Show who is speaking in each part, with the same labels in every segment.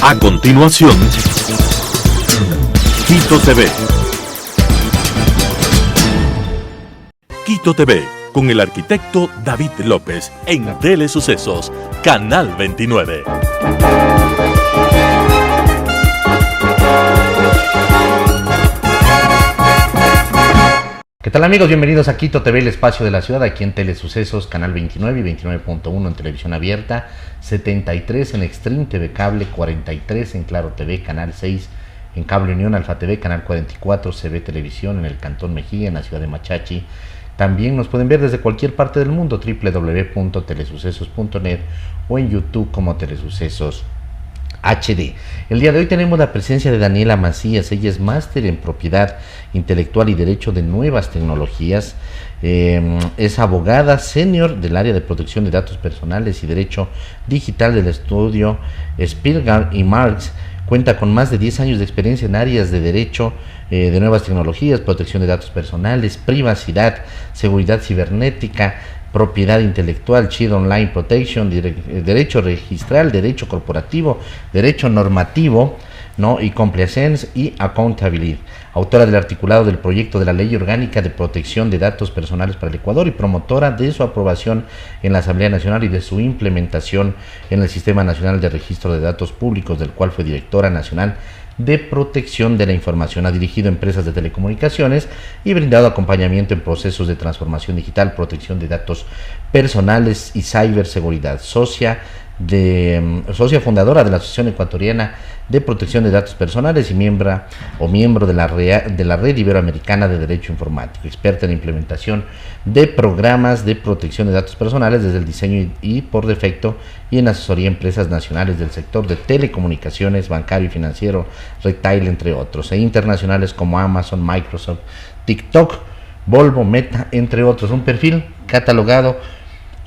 Speaker 1: A continuación, Quito TV. Quito TV, con el arquitecto David López, en Telesucesos, Canal 29.
Speaker 2: ¿Qué tal, amigos? Bienvenidos a Quito TV, el espacio de la ciudad, aquí en Telesucesos, Canal 29 y 29.1 en televisión abierta, 73 en Extreme TV Cable, 43 en Claro TV, Canal 6 en Cable Unión, Alfa TV, Canal 44, CB Televisión en el Cantón Mejía, en la ciudad de Machachi. También nos pueden ver desde cualquier parte del mundo, www.telesucesos.net o en YouTube como Telesucesos HD. El día de hoy tenemos la presencia de Daniela Macías. Ella es máster en propiedad intelectual y derecho de nuevas tecnologías. Es abogada senior del área de protección de datos personales y derecho digital del estudio Spielberg y Marx. Cuenta con más de 10 años de experiencia en áreas de derecho de nuevas tecnologías, protección de datos personales, privacidad, seguridad cibernética, propiedad intelectual, Child Online Protection, derecho registral, derecho corporativo, derecho normativo, ¿no? Y compliance y accountability. Autora del articulado del proyecto de la Ley Orgánica de Protección de Datos Personales para el Ecuador y promotora de su aprobación en la Asamblea Nacional y de su implementación en el Sistema Nacional de Registro de Datos Públicos, del cual fue directora nacional de Protección de la Información. Ha dirigido empresas de telecomunicaciones y brindado acompañamiento en procesos de transformación digital, protección de datos personales y ciberseguridad. Socia fundadora de la Asociación Ecuatoriana de Protección de Datos Personales y miembro de la Red Iberoamericana de Derecho Informático, experta en implementación de programas de protección de datos personales desde el diseño y por defecto, y en asesoría a empresas nacionales del sector de telecomunicaciones, bancario y financiero, retail, entre otros, e internacionales como Amazon, Microsoft, TikTok, Volvo, Meta, entre otros. Un perfil catalogado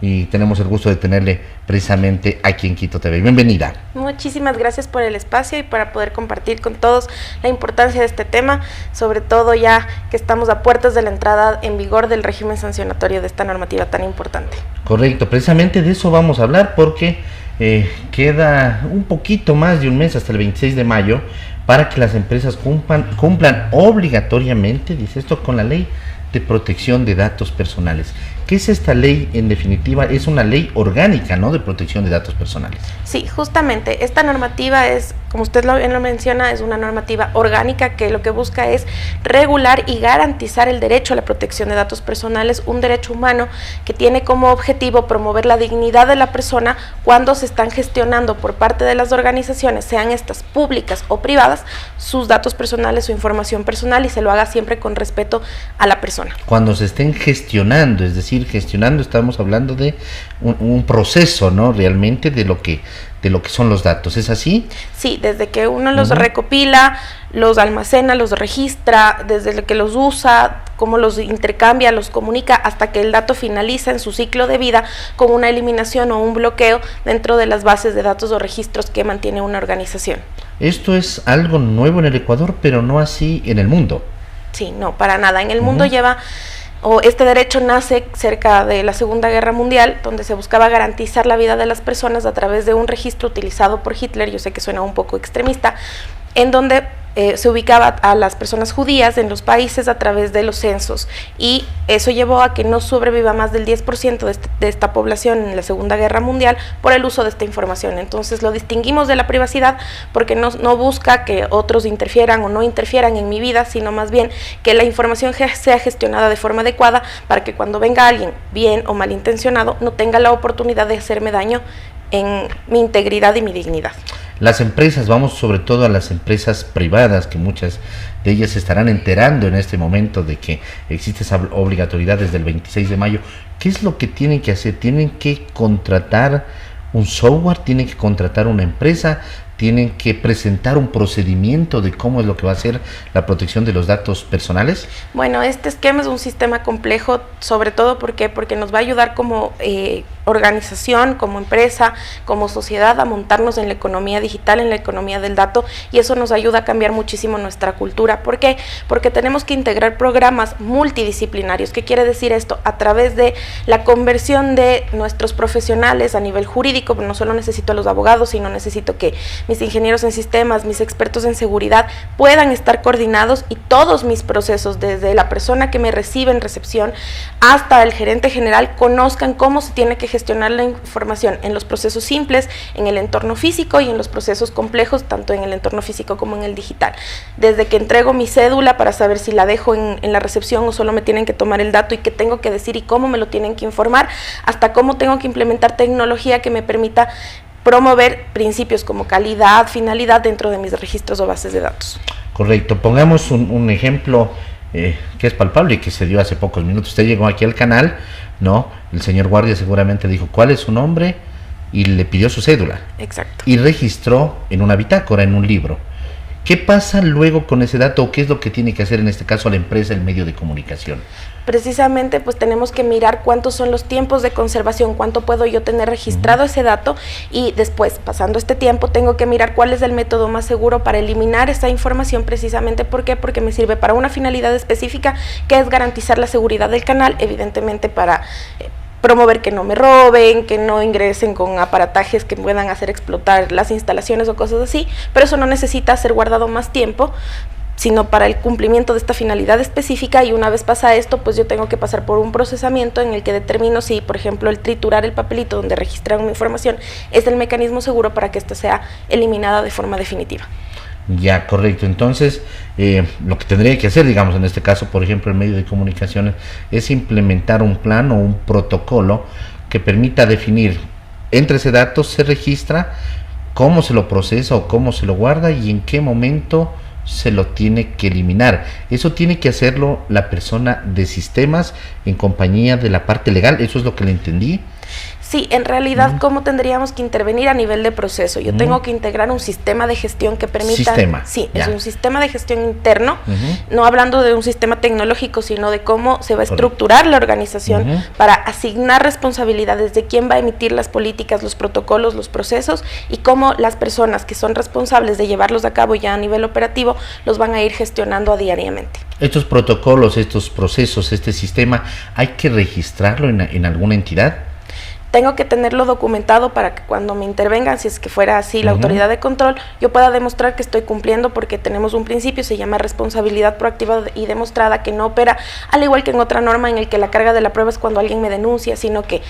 Speaker 2: y tenemos el gusto de tenerle precisamente aquí en Quito TV. Bienvenida.
Speaker 3: Muchísimas gracias por el espacio y para poder compartir con todos la importancia de este tema, sobre todo ya que estamos a puertas de la entrada en vigor del régimen sancionatorio de esta normativa tan importante. Correcto,
Speaker 2: precisamente de eso vamos a hablar porque queda un poquito más de un mes hasta el 26 de mayo para que las empresas cumplan obligatoriamente, dice esto, con la Ley de Protección de Datos Personales. ¿Qué es esta ley? En definitiva, es una ley orgánica, ¿no?, de protección de datos personales.
Speaker 3: Sí, justamente, esta normativa es, como usted bien lo menciona, es una normativa orgánica que lo que busca es regular y garantizar el derecho a la protección de datos personales, un derecho humano que tiene como objetivo promover la dignidad de la persona cuando se están gestionando por parte de las organizaciones, sean estas públicas o privadas, sus datos personales, su información personal, y se lo haga siempre con respeto a la persona.
Speaker 2: Cuando se estén gestionando, es decir, gestionando, estamos hablando de un proceso, ¿no?, realmente de lo que son los datos. ¿Es así?
Speaker 3: Sí, desde que uno los recopila, los almacena, los registra, desde que los usa, cómo los intercambia, los comunica, hasta que el dato finaliza en su ciclo de vida con una eliminación o un bloqueo dentro de las bases de datos o registros que mantiene una organización.
Speaker 2: Esto es algo nuevo en el Ecuador, pero no así en el mundo.
Speaker 3: Sí, no, para nada. En el mundo este derecho nace cerca de la Segunda Guerra Mundial, donde se buscaba garantizar la vida de las personas a través de un registro utilizado por Hitler, yo sé que suena un poco extremista, en donde se ubicaba a las personas judías en los países a través de los censos, y eso llevó a que no sobreviva más del 10% de esta población en la Segunda Guerra Mundial por el uso de esta información. Entonces lo distinguimos de la privacidad porque no busca que otros interfieran o no interfieran en mi vida, sino más bien que la información sea gestionada de forma adecuada para que cuando venga alguien bien o malintencionado no tenga la oportunidad de hacerme daño en mi integridad y mi dignidad.
Speaker 2: Las empresas, vamos sobre todo a las empresas privadas, que muchas de ellas se estarán enterando en este momento de que existe esa obligatoriedad desde el 26 de mayo. ¿Qué es lo que tienen que hacer? ¿Tienen que contratar un software? ¿Tienen que contratar una empresa? ¿Tienen que presentar un procedimiento de cómo es lo que va a ser la protección de los datos personales?
Speaker 3: Bueno, este esquema es un sistema complejo, sobre todo porque nos va a ayudar como organización, como empresa, como sociedad a montarnos en la economía digital, en la economía del dato, y eso nos ayuda a cambiar muchísimo nuestra cultura. ¿Por qué? Porque tenemos que integrar programas multidisciplinarios. ¿Qué quiere decir esto? A través de la conversión de nuestros profesionales a nivel jurídico, no solo necesito a los abogados, sino necesito que mis ingenieros en sistemas, mis expertos en seguridad, puedan estar coordinados y todos mis procesos, desde la persona que me recibe en recepción hasta el gerente general, conozcan cómo se tiene que gestionar la información en los procesos simples, en el entorno físico y en los procesos complejos, tanto en el entorno físico como en el digital. Desde que entrego mi cédula para saber si la dejo en la recepción o solo me tienen que tomar el dato y qué tengo que decir y cómo me lo tienen que informar, hasta cómo tengo que implementar tecnología que me permita promover principios como calidad, finalidad dentro de mis registros o bases de datos.
Speaker 2: Correcto. Pongamos un ejemplo que es palpable y que se dio hace pocos minutos. Usted llegó aquí al canal, ¿no? El señor guardia seguramente dijo cuál es su nombre y le pidió su cédula.
Speaker 3: Exacto.
Speaker 2: Y registró en una bitácora, en un libro. ¿Qué pasa luego con ese dato o qué es lo que tiene que hacer en este caso la empresa, el medio de comunicación?
Speaker 3: Precisamente pues tenemos que mirar cuántos son los tiempos de conservación, cuánto puedo yo tener registrado ese dato, y después, pasando este tiempo, tengo que mirar cuál es el método más seguro para eliminar esa información. Precisamente, ¿por qué? Porque me sirve para una finalidad específica, que es garantizar la seguridad del canal, evidentemente para promover que no me roben, que no ingresen con aparatajes que puedan hacer explotar las instalaciones o cosas así, pero eso no necesita ser guardado más tiempo, sino para el cumplimiento de esta finalidad específica. Y una vez pasa esto, pues yo tengo que pasar por un procesamiento en el que determino si, por ejemplo, el triturar el papelito donde registraron mi información es el mecanismo seguro para que esta sea eliminada de forma definitiva.
Speaker 2: Ya, correcto. Entonces, lo que tendría que hacer, digamos, en este caso, por ejemplo, el medio de comunicaciones, es implementar un plan o un protocolo que permita definir entre ese dato se registra, cómo se lo procesa o cómo se lo guarda y en qué momento se lo tiene que eliminar. Eso tiene que hacerlo la persona de sistemas en compañía de la parte legal. Eso es lo que le entendí.
Speaker 3: Sí, en realidad, ¿cómo tendríamos que intervenir a nivel de proceso? Yo tengo que integrar un sistema de gestión que permita...
Speaker 2: Sistema.
Speaker 3: Sí,
Speaker 2: Ya.
Speaker 3: es un sistema de gestión interno, no hablando de un sistema tecnológico, sino de cómo se va a estructurar la organización para asignar responsabilidades de quién va a emitir las políticas, los protocolos, los procesos, y cómo las personas que son responsables de llevarlos a cabo ya a nivel operativo los van a ir gestionando a diariamente.
Speaker 2: Estos protocolos, estos procesos, este sistema, ¿hay que registrarlo en alguna entidad?
Speaker 3: Tengo que tenerlo documentado para que cuando me intervengan, si es que fuera así la autoridad de control, yo pueda demostrar que estoy cumpliendo, porque tenemos un principio, se llama responsabilidad proactiva y demostrada, que no opera al igual que en otra norma en el que la carga de la prueba es cuando alguien me denuncia, sino que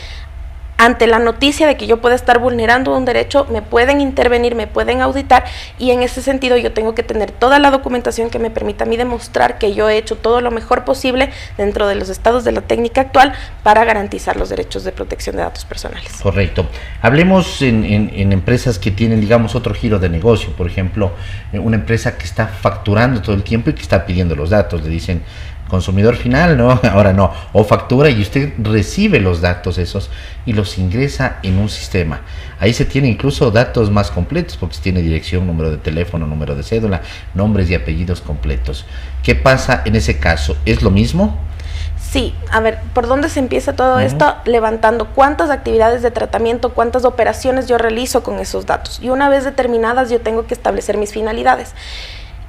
Speaker 3: ante la noticia de que yo pueda estar vulnerando un derecho, me pueden intervenir, me pueden auditar, y en ese sentido yo tengo que tener toda la documentación que me permita a mí demostrar que yo he hecho todo lo mejor posible dentro de los estados de la técnica actual para garantizar los derechos de protección de datos personales.
Speaker 2: Correcto. Hablemos en empresas que tienen, digamos, otro giro de negocio. Por ejemplo, una empresa que está facturando todo el tiempo y que está pidiendo los datos. Le dicen consumidor final, ¿no? Ahora no. O factura, y usted recibe los datos esos y los ingresa en un sistema. Ahí se tiene incluso datos más completos, porque se tiene dirección, número de teléfono, número de cédula, nombres y apellidos completos. ¿Qué pasa en ese caso? ¿Es lo mismo?
Speaker 3: Sí, a ver, ¿por dónde se empieza todo esto? Levantando cuántas actividades de tratamiento, cuántas operaciones yo realizo con esos datos. Y una vez determinadas, yo tengo que establecer mis finalidades.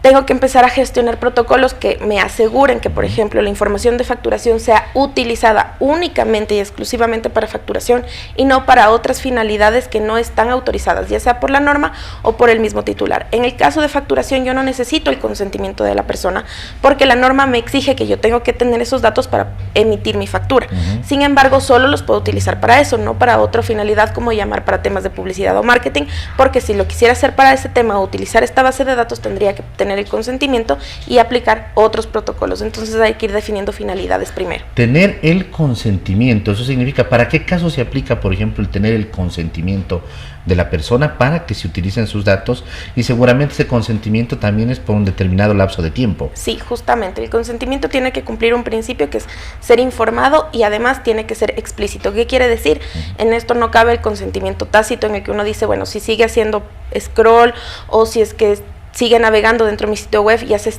Speaker 3: Tengo que empezar a gestionar protocolos que me aseguren que, por ejemplo, la información de facturación sea utilizada únicamente y exclusivamente para facturación y no para otras finalidades que no están autorizadas, ya sea por la norma o por el mismo titular. En el caso de facturación, yo no necesito el consentimiento de la persona, porque la norma me exige que yo tengo que tener esos datos para emitir mi factura. Sin embargo, solo los puedo utilizar para eso, no para otra finalidad como llamar para temas de publicidad o marketing, porque si lo quisiera hacer para ese tema o utilizar esta base de datos, tendría que tener el consentimiento y aplicar otros protocolos. Entonces hay que ir definiendo finalidades primero.
Speaker 2: Tener el consentimiento, eso significa, ¿para qué caso se aplica, por ejemplo, el tener el consentimiento de la persona para que se utilicen sus datos? Y seguramente ese consentimiento también es por un determinado lapso de tiempo.
Speaker 3: Sí, justamente, el consentimiento tiene que cumplir un principio que es ser informado y además tiene que ser explícito. ¿Qué quiere decir? En esto no cabe el consentimiento tácito en el que uno dice, bueno, si sigue haciendo scroll o si es que sigue navegando dentro de mi sitio web, ya se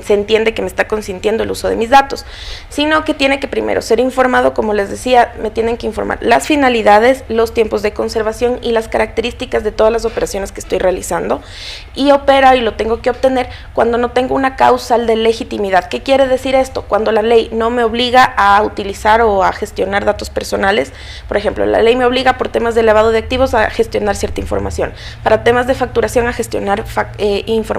Speaker 3: entiende que me está consintiendo el uso de mis datos, sino que tiene que primero ser informado, como les decía, me tienen que informar las finalidades, los tiempos de conservación y las características de todas las operaciones que estoy realizando, y opera y lo tengo que obtener cuando no tengo una causal de legitimidad. ¿Qué quiere decir esto? Cuando la ley no me obliga a utilizar o a gestionar datos personales. Por ejemplo, la ley me obliga por temas de lavado de activos a gestionar cierta información, para temas de facturación a gestionar información,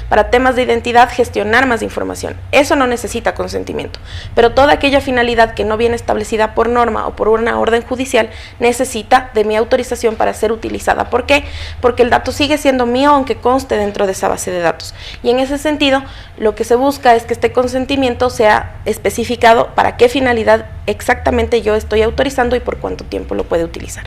Speaker 3: para temas de identidad gestionar más información. Eso no necesita consentimiento, pero toda aquella finalidad que no viene establecida por norma o por una orden judicial necesita de mi autorización para ser utilizada. ¿Por qué? Porque el dato sigue siendo mío aunque conste dentro de esa base de datos, y en ese sentido lo que se busca es que este consentimiento sea especificado para qué finalidad exactamente yo estoy autorizando y por cuánto tiempo lo puede utilizar.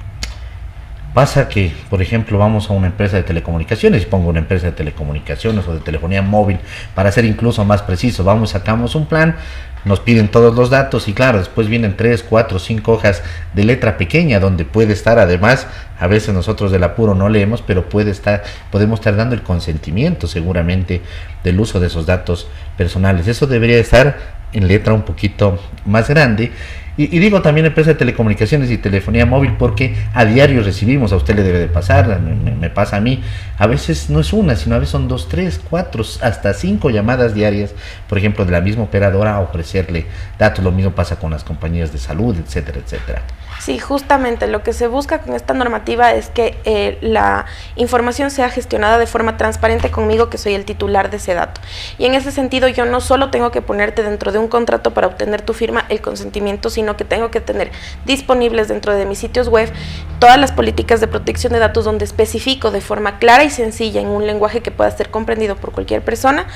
Speaker 2: Pasa que, por ejemplo, vamos a una empresa de telecomunicaciones, pongo una empresa de telecomunicaciones o de telefonía móvil, para ser incluso más preciso, vamos, sacamos un plan, nos piden todos los datos y claro, después vienen 3, 4, 5 hojas de letra pequeña donde puede estar, además, a veces nosotros del apuro no leemos, pero podemos estar dando el consentimiento seguramente del uso de esos datos personales. Eso debería estar en letra un poquito más grande. Y digo también empresa de telecomunicaciones y telefonía móvil porque a diario recibimos, a usted le debe de pasar, me pasa a mí, a veces no es una, sino a veces son 2, 3, 4, hasta 5 llamadas diarias, por ejemplo, de la misma operadora a ofrecerle datos. Lo mismo pasa con las compañías de salud, etcétera, etcétera.
Speaker 3: Sí, justamente lo que se busca con esta normativa es que la información sea gestionada de forma transparente conmigo, que soy el titular de ese dato. Y en ese sentido yo no solo tengo que ponerte dentro de un contrato para obtener tu firma el consentimiento, sino que tengo que tener disponibles dentro de mis sitios web todas las políticas de protección de datos donde especifico de forma clara y sencilla en un lenguaje que pueda ser comprendido por cualquier persona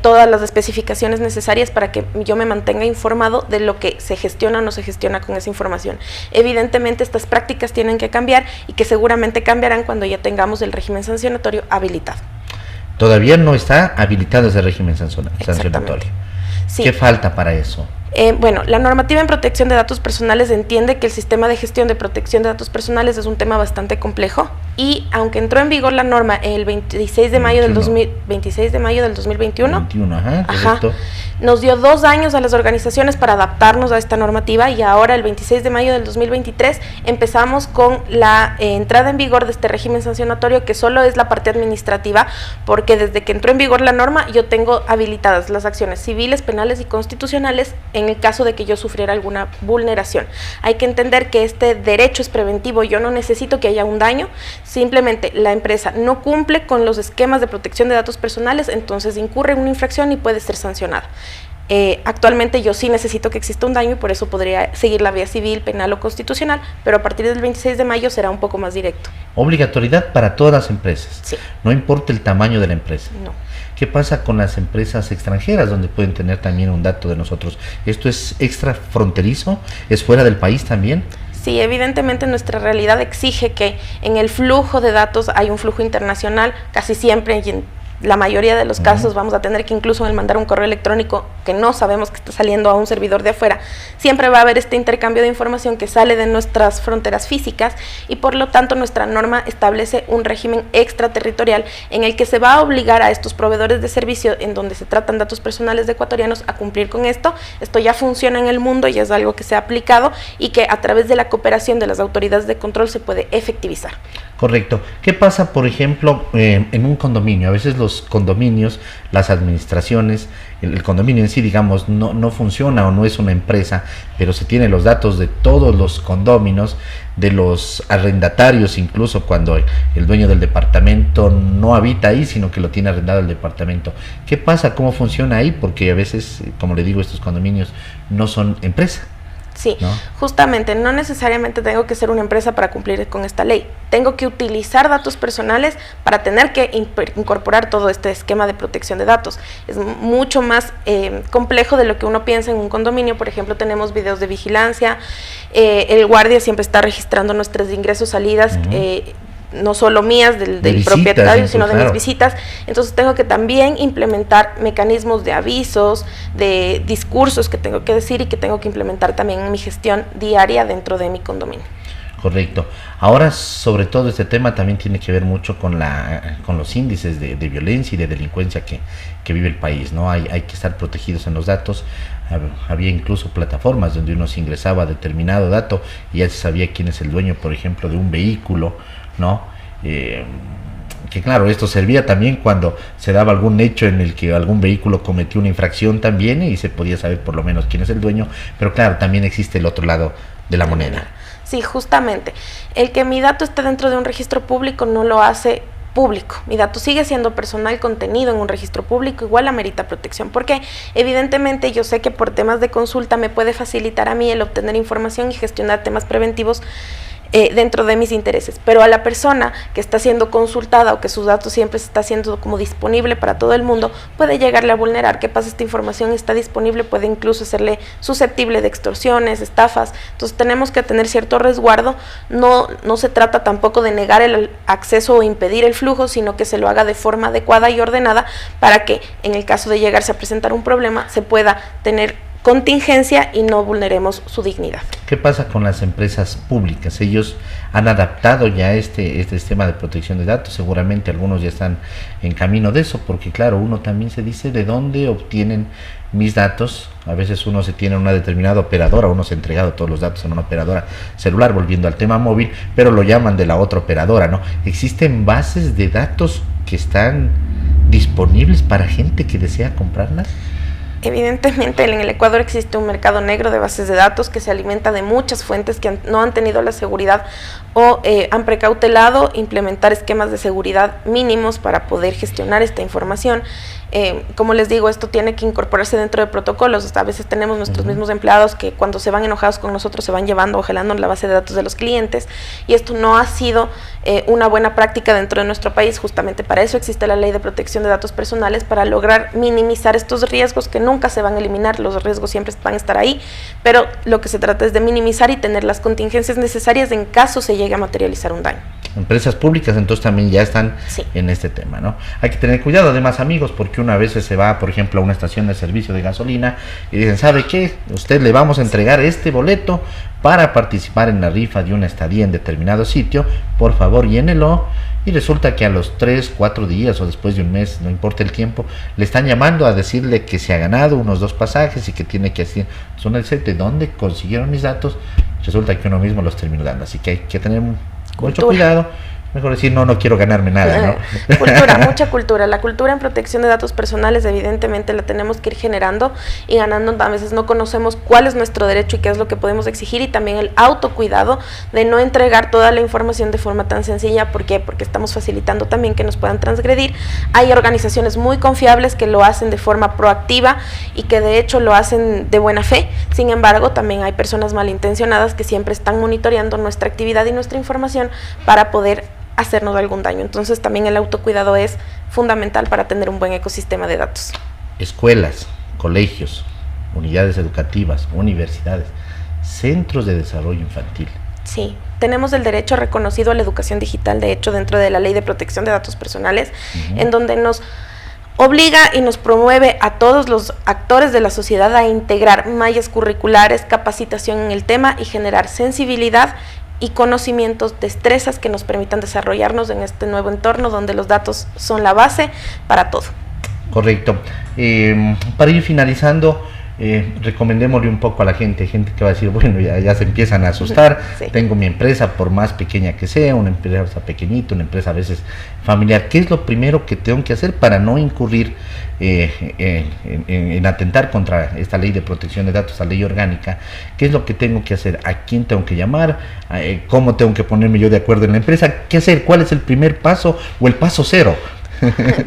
Speaker 3: todas las especificaciones necesarias para que yo me mantenga informado de lo que se gestiona o no se gestiona con esa información. Evidentemente estas prácticas tienen que cambiar y que seguramente cambiarán cuando ya tengamos el régimen sancionatorio habilitado.
Speaker 2: Todavía no está habilitado ese régimen sancionatorio. Sí. ¿Qué falta para eso?
Speaker 3: Bueno, la normativa en protección de datos personales entiende que el sistema de gestión de protección de datos personales es un tema bastante complejo y aunque entró en vigor la norma el 26 de mayo del 2021, nos dio 2 años a las organizaciones para adaptarnos a esta normativa y ahora el 26 de mayo del 2023 empezamos con la entrada en vigor de este régimen sancionatorio, que solo es la parte administrativa, porque desde que entró en vigor la norma yo tengo habilitadas las acciones civiles, penales y constitucionales en el caso de que yo sufriera alguna vulneración. Hay que entender que este derecho es preventivo, yo no necesito que haya un daño, simplemente la empresa no cumple con los esquemas de protección de datos personales, entonces incurre en una infracción y puede ser sancionada. Actualmente yo sí necesito que exista un daño y por eso podría seguir la vía civil, penal o constitucional, pero a partir del 26 de mayo será un poco más directo.
Speaker 2: Obligatoriedad para todas las empresas,
Speaker 3: sí.
Speaker 2: No importa el tamaño de la empresa.
Speaker 3: No.
Speaker 2: ¿Qué pasa con las empresas extranjeras donde pueden tener también un dato de nosotros? ¿Esto es extra fronterizo? ¿Es fuera del país también?
Speaker 3: Sí, evidentemente nuestra realidad exige que en el flujo de datos hay un flujo internacional, casi siempre, y en la mayoría de los casos vamos a tener que incluso al mandar un correo electrónico que no sabemos que está saliendo a un servidor de afuera, siempre va a haber este intercambio de información que sale de nuestras fronteras físicas y por lo tanto nuestra norma establece un régimen extraterritorial en el que se va a obligar a estos proveedores de servicio en donde se tratan datos personales de ecuatorianos a cumplir con esto. Esto ya funciona en el mundo y es algo que se ha aplicado y que a través de la cooperación de las autoridades de control se puede efectivizar.
Speaker 2: Correcto. ¿Qué pasa, por ejemplo, en un condominio? A veces los condominios, las administraciones, el condominio en sí, digamos, no funciona o no es una empresa, pero se tienen los datos de todos los condóminos, de los arrendatarios, incluso cuando el dueño del departamento no habita ahí, sino que lo tiene arrendado el departamento. ¿Qué pasa? ¿Cómo funciona ahí? Porque a veces, como le digo, estos condominios no son empresa.
Speaker 3: Sí, ¿no? Justamente, no necesariamente tengo que ser una empresa para cumplir con esta ley. Tengo que utilizar datos personales para tener que incorporar todo este esquema de protección de datos. Es mucho más complejo de lo que uno piensa en un condominio. Por ejemplo, tenemos videos de vigilancia, el guardia siempre está registrando nuestros ingresos, salidas, no solo mías del visitas, propietario, sino de mis visitas. Entonces tengo que también implementar mecanismos de avisos, de discursos que tengo que decir y que tengo que implementar también en mi gestión diaria dentro de mi condominio.
Speaker 2: Correcto. Ahora, sobre todo, este tema también tiene que ver mucho con los índices de violencia y de delincuencia que vive el país, ¿no? Hay que estar protegidos en los datos. Había incluso plataformas donde uno se ingresaba a determinado dato y ya se sabía quién es el dueño, por ejemplo, de un vehículo, ¿no? Que claro, esto servía también cuando se daba algún hecho en el que algún vehículo cometió una infracción también y se podía saber por lo menos quién es el dueño, pero claro, también existe el otro lado de la moneda.
Speaker 3: Sí, justamente. El que mi dato esté dentro de un registro público no lo hace público. Mi dato sigue siendo personal contenido en un registro público, igual amerita protección, porque evidentemente yo sé que por temas de consulta me puede facilitar a mí el obtener información y gestionar temas preventivos dentro de mis intereses, pero a la persona que está siendo consultada o que sus datos siempre se está haciendo como disponible para todo el mundo, puede llegarle a vulnerar. ¿Qué pasa? Esta información está disponible, puede incluso hacerle susceptible de extorsiones, estafas. Entonces tenemos que tener cierto resguardo. No se trata tampoco de negar el acceso o impedir el flujo, sino que se lo haga de forma adecuada y ordenada para que en el caso de llegarse a presentar un problema se pueda tener contingencia y no vulneremos su dignidad.
Speaker 2: ¿Qué pasa con las empresas públicas? Ellos han adaptado ya este sistema de protección de datos, seguramente algunos ya están en camino de eso, porque claro, uno también se dice de dónde obtienen mis datos. A veces uno se tiene una determinada operadora, uno se ha entregado todos los datos en una operadora celular, volviendo al tema móvil, pero lo llaman de la otra operadora, ¿no? Existen bases de datos que están disponibles para gente que desea comprarlas.
Speaker 3: Evidentemente en el Ecuador existe un mercado negro de bases de datos que se alimenta de muchas fuentes que no han tenido la seguridad o han precautelado implementar esquemas de seguridad mínimos para poder gestionar esta información. Como les digo, esto tiene que incorporarse dentro de protocolos. A veces tenemos nuestros mismos empleados que cuando se van enojados con nosotros se van llevando o jalando la base de datos de los clientes, y esto no ha sido una buena práctica dentro de nuestro país. Justamente para eso existe la Ley de Protección de Datos Personales, para lograr minimizar estos riesgos que nunca se van a eliminar. Los riesgos siempre van a estar ahí, pero lo que se trata es de minimizar y tener las contingencias necesarias en caso se llegue a materializar un daño.
Speaker 2: Empresas públicas entonces también ya están en este tema, ¿no? Hay que tener cuidado además, amigos, porque una vez se va, por ejemplo, a una estación de servicio de gasolina y dicen, ¿sabe qué? Usted le vamos a entregar este boleto para participar en la rifa de una estadía en determinado sitio, por favor llénelo, y resulta que a los 3, 4 días o después de un mes, no importa el tiempo, le están llamando a decirle que se ha ganado unos 2 pasajes y que tiene que hacer, son el set de dónde consiguieron mis datos, resulta que uno mismo los terminó dando, así que hay que tener mucho cuidado. Mejor decir, no quiero ganarme nada, ¿no?
Speaker 3: Cultura, mucha cultura. La cultura en protección de datos personales evidentemente la tenemos que ir generando y ganando. A veces no conocemos cuál es nuestro derecho y qué es lo que podemos exigir, y también el autocuidado de no entregar toda la información de forma tan sencilla. ¿Por qué? Porque estamos facilitando también que nos puedan transgredir. Hay organizaciones muy confiables que lo hacen de forma proactiva y que de hecho lo hacen de buena fe. Sin embargo, también hay personas malintencionadas que siempre están monitoreando nuestra actividad y nuestra información para poder hacernos algún daño. Entonces también el autocuidado es fundamental para tener un buen ecosistema de datos.
Speaker 2: Escuelas, colegios, unidades educativas, universidades, centros de desarrollo infantil.
Speaker 3: Sí, tenemos el derecho reconocido a la educación digital, de hecho, dentro de la Ley de Protección de Datos Personales, en donde nos obliga y nos promueve a todos los actores de la sociedad a integrar mallas curriculares, capacitación en el tema y generar sensibilidad y conocimientos, destrezas que nos permitan desarrollarnos en este nuevo entorno donde los datos son la base para todo.
Speaker 2: Correcto. Para ir finalizando, recomendémosle un poco a la gente que va a decir, bueno, ya se empiezan a asustar, sí. Tengo mi empresa, por más pequeña que sea, una empresa pequeñita, una empresa a veces familiar. ¿Qué es lo primero que tengo que hacer para no incurrir en atentar contra esta ley de protección de datos, esta ley orgánica? ¿Qué es lo que tengo que hacer? ¿A quién tengo que llamar? ¿Cómo tengo que ponerme yo de acuerdo en la empresa? ¿Qué hacer? ¿Cuál es el primer paso o el paso cero?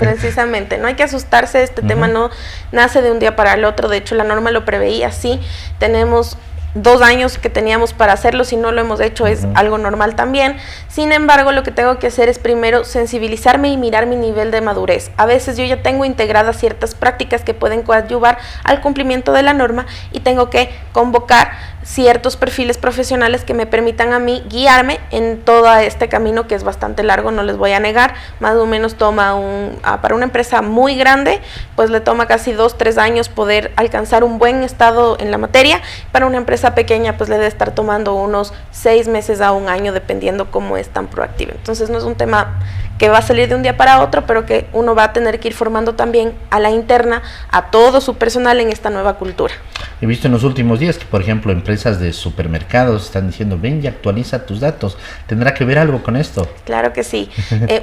Speaker 3: Precisamente, no hay que asustarse, este tema no nace de un día para el otro, de hecho la norma lo preveía así, tenemos 2 años que teníamos para hacerlo, si no lo hemos hecho es algo normal también. Sin embargo, lo que tengo que hacer es primero sensibilizarme y mirar mi nivel de madurez. A veces yo ya tengo integradas ciertas prácticas que pueden coadyuvar al cumplimiento de la norma y tengo que convocar ciertos perfiles profesionales que me permitan a mí guiarme en todo este camino que es bastante largo, no les voy a negar. Más o menos toma para una empresa muy grande, pues le toma casi 2-3 años poder alcanzar un buen estado en la materia. Para una empresa pequeña, pues le debe estar tomando unos 6 meses a un año, dependiendo cómo es tan proactiva. Entonces no es un tema que va a salir de un día para otro, pero que uno va a tener que ir formando también a la interna, a todo su personal en esta nueva cultura.
Speaker 2: He visto en los últimos días que, por ejemplo, empresas de supermercados están diciendo, ven y actualiza tus datos. ¿Tendrá que ver algo con esto?
Speaker 3: Claro que sí.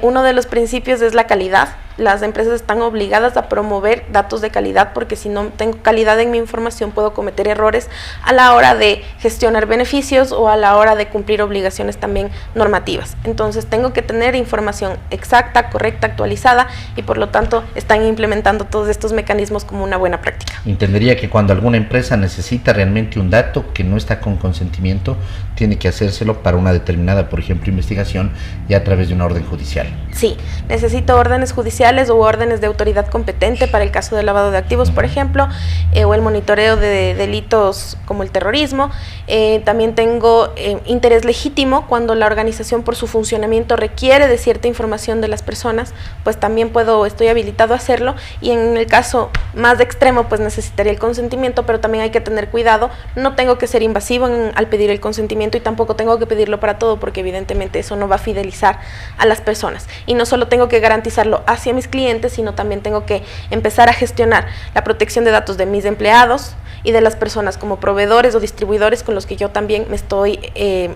Speaker 3: Uno de los principios es la calidad. Las empresas están obligadas a promover datos de calidad, porque si no tengo calidad en mi información puedo cometer errores a la hora de gestionar beneficios o a la hora de cumplir obligaciones también normativas. Entonces tengo que tener información exacta, correcta, actualizada, y por lo tanto están implementando todos estos mecanismos como una buena práctica.
Speaker 2: Entendería que cuando alguna empresa necesita realmente un dato que no está con consentimiento, tiene que hacérselo para una determinada, por ejemplo, investigación, y a través de una orden judicial.
Speaker 3: Sí, necesito órdenes judiciales o órdenes de autoridad competente para el caso de lavado de activos, por ejemplo, o el monitoreo de delitos como el terrorismo. También tengo interés legítimo cuando la organización por su funcionamiento requiere de cierta información de las personas, pues también estoy habilitado a hacerlo, y en el caso más extremo pues necesitaría el consentimiento, pero también hay que tener cuidado, no tengo que ser invasivo al pedir el consentimiento, y tampoco tengo que pedirlo para todo, porque evidentemente eso no va a fidelizar a las personas. Y no solo tengo que garantizarlo hacia mis clientes, sino también tengo que empezar a gestionar la protección de datos de mis empleados y de las personas como proveedores o distribuidores con los que yo también me estoy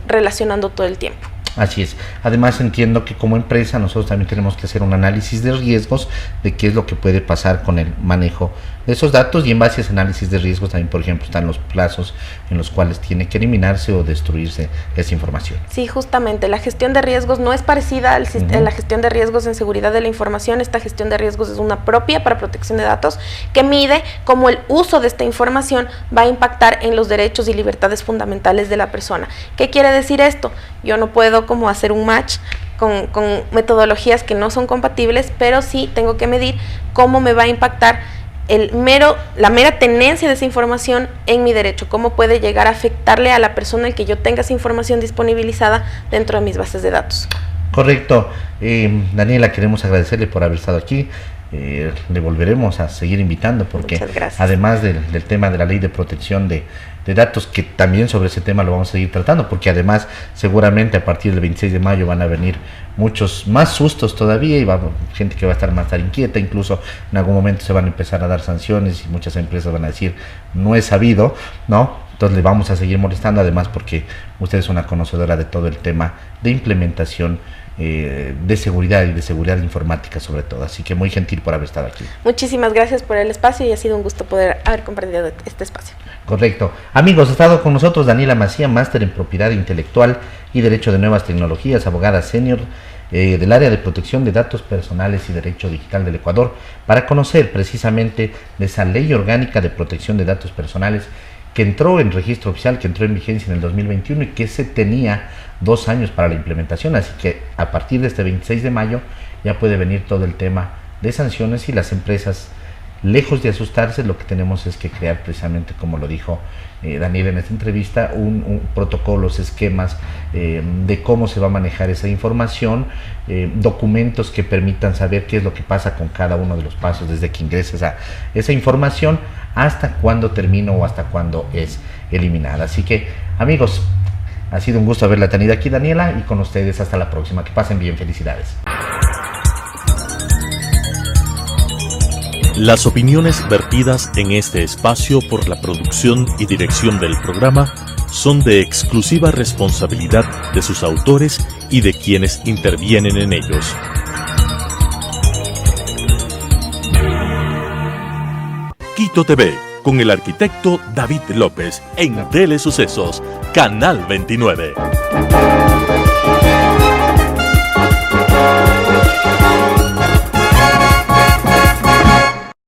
Speaker 3: relacionando todo el tiempo.
Speaker 2: Así es. Además, entiendo que como empresa nosotros también tenemos que hacer un análisis de riesgos de qué es lo que puede pasar con el manejo de esos datos, y en base a ese análisis de riesgos también, por ejemplo, están los plazos en los cuales tiene que eliminarse o destruirse esa información.
Speaker 3: Sí, justamente, la gestión de riesgos no es parecida a la gestión de riesgos en seguridad de la información. Esta gestión de riesgos es una propia para protección de datos, que mide cómo el uso de esta información va a impactar en los derechos y libertades fundamentales de la persona. ¿Qué quiere decir esto? Yo no puedo como hacer un match con metodologías que no son compatibles, pero sí tengo que medir cómo me va a impactar la mera tenencia de esa información en mi derecho, cómo puede llegar a afectarle a la persona el que yo tenga esa información disponibilizada dentro de mis bases de datos.
Speaker 2: Correcto. Daniela, queremos agradecerle por haber estado aquí. Le volveremos a seguir invitando, porque además del tema de la ley de protección de datos, que también sobre ese tema lo vamos a seguir tratando, porque además seguramente a partir del 26 de mayo van a venir muchos más sustos todavía, y gente que va a estar más inquieta, incluso en algún momento se van a empezar a dar sanciones y muchas empresas van a decir no es sabido, ¿no? Entonces le vamos a seguir molestando, además porque usted es una conocedora de todo el tema de implementación de seguridad y de seguridad informática sobre todo, así que muy gentil por haber estado aquí.
Speaker 3: Muchísimas gracias por el espacio, y ha sido un gusto poder haber compartido este espacio.
Speaker 2: Correcto. Amigos, ha estado con nosotros Daniela Macía, máster en propiedad intelectual y derecho de nuevas tecnologías, abogada senior del área de protección de datos personales y derecho digital del Ecuador, para conocer precisamente de esa ley orgánica de protección de datos personales que entró en registro oficial, que entró en vigencia en el 2021 y que se tenía 2 años para la implementación. Así que a partir de este 26 de mayo ya puede venir todo el tema de sanciones, y las empresas, lejos de asustarse, lo que tenemos es que crear precisamente, como lo dijo Daniel en esta entrevista, un protocolos, esquemas de cómo se va a manejar esa información, documentos que permitan saber qué es lo que pasa con cada uno de los pasos, desde que ingresa esa información hasta cuándo termina o hasta cuándo es eliminada. Así que, amigos, ha sido un gusto haberla tenido aquí, Daniela, y con ustedes hasta la próxima. Que pasen bien, felicidades.
Speaker 1: Las opiniones vertidas en este espacio por la producción y dirección del programa son de exclusiva responsabilidad de sus autores y de quienes intervienen en ellos. Quito TV, con el arquitecto David López, en Telesucesos, Canal 29.